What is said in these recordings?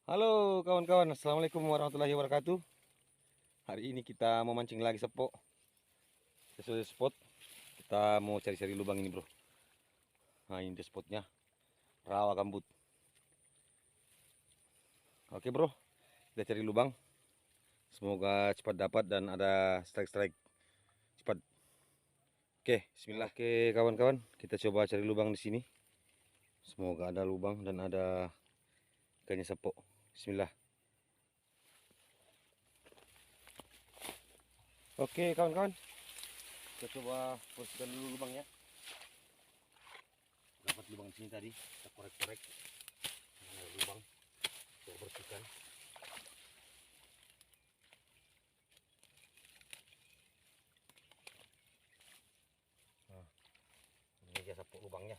Halo kawan-kawan, assalamualaikum warahmatullahi wabarakatuh. Hari ini kita mau mancing lagi sepo. Sesuai spot, kita mau cari-cari lubang ini bro. Nah ini spotnya, rawa gambut. Oke bro, kita cari lubang. Semoga cepat dapat dan ada strike-strike cepat. Oke, bismillah. Oke kawan-kawan, kita coba cari lubang di sini. Semoga ada lubang dan ada ikannya sepo. Bismillah. Oke kawan-kawan, kita coba posisikan dulu lubangnya. Dapat lubang di sini tadi, kita korek-korek. Ada lubang, kita bersihkan. Nah, ini dia sapu lubangnya.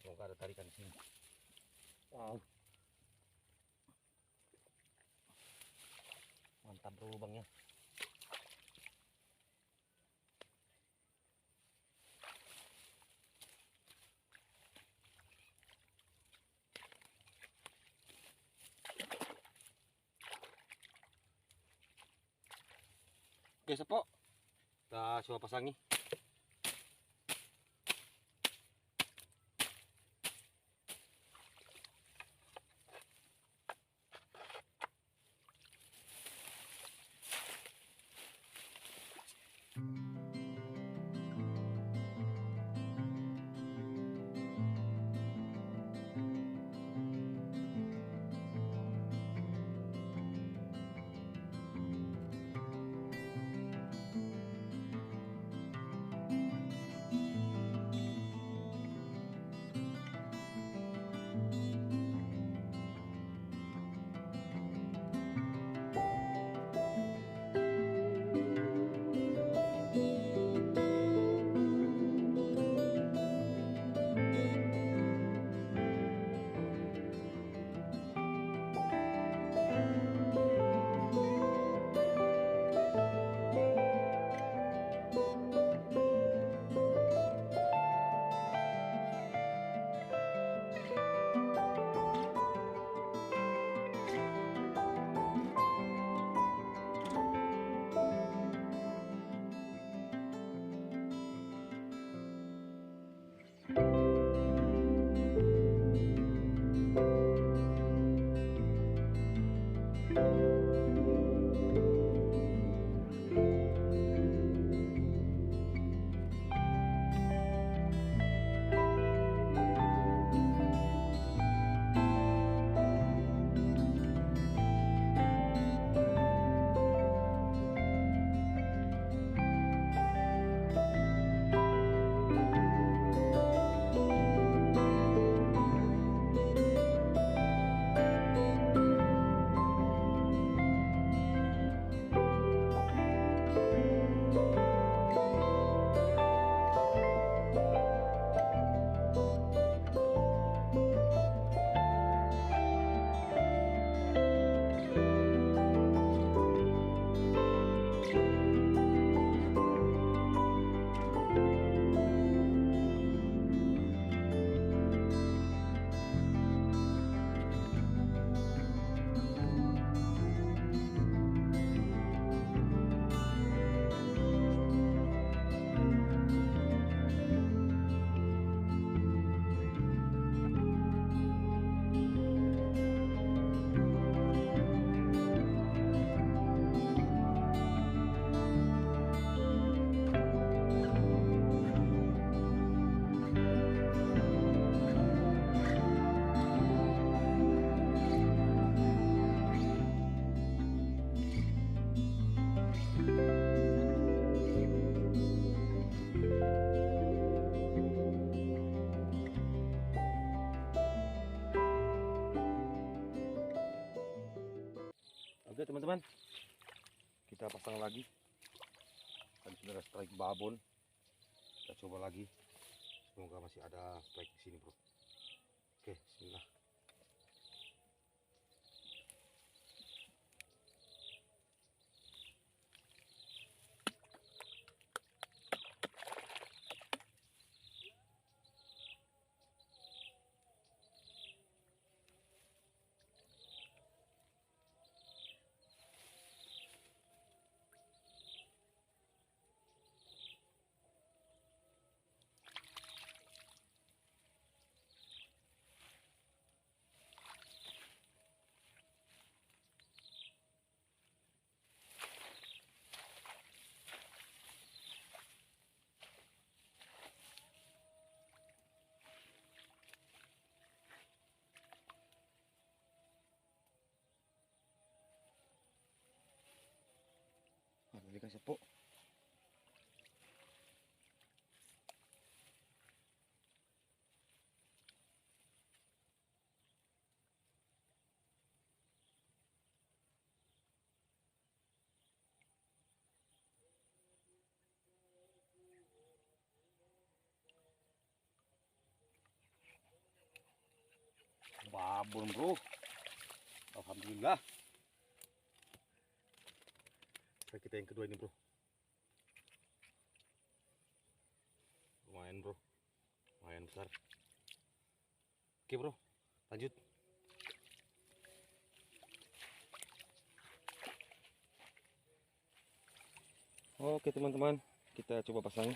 Semoga ada tarikan di sini. Wow, mantap bro lubangnya. Oke sepo, kita coba pasangi. Oke teman-teman, kita pasang lagi. Tadi sudah ada strike babon. Kita coba lagi. Semoga masih ada strike di sini bro. Oke, bismillah. kasih po. Babon bro, alhamdulillah. Kita yang kedua ini bro, lumayan bro, lumayan besar. Oke bro, lanjut. Oke teman-teman, kita coba pasang.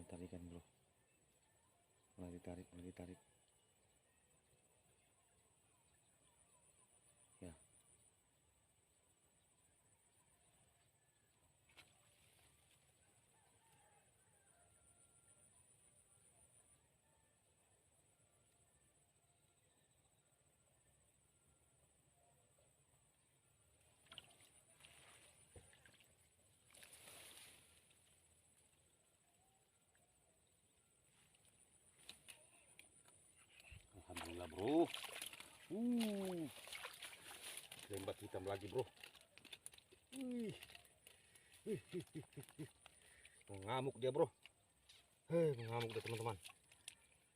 Tarikan bro, mulai ditarik ya. Alhamdulillah bro. Lembak hitam lagi bro. Mengamuk dia bro. Mengamuk dia teman-teman.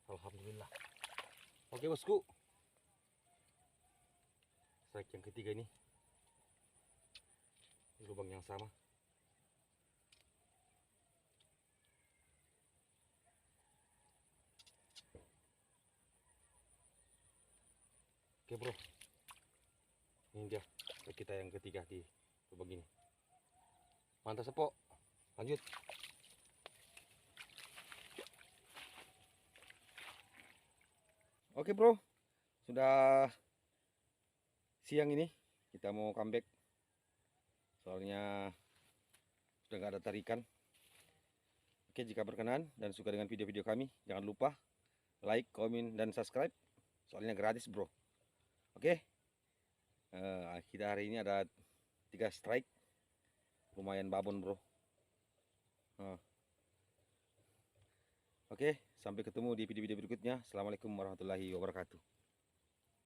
Alhamdulillah. Oke bosku, strike yang ketiga ini di lubang yang sama. Oke bro, ini dia kita yang ketiga di lubang ini. Mantap sepok, lanjut. Oke bro, sudah siang ini kita mau comeback, soalnya sudah nggak ada tarikan. Oke, jika berkenan dan suka dengan video-video kami, jangan lupa like, komen, dan subscribe, soalnya gratis bro. Oke, kita hari ini ada 3 strike, lumayan babon bro. Oke, sampai ketemu di video-video berikutnya. Assalamualaikum warahmatullahi wabarakatuh.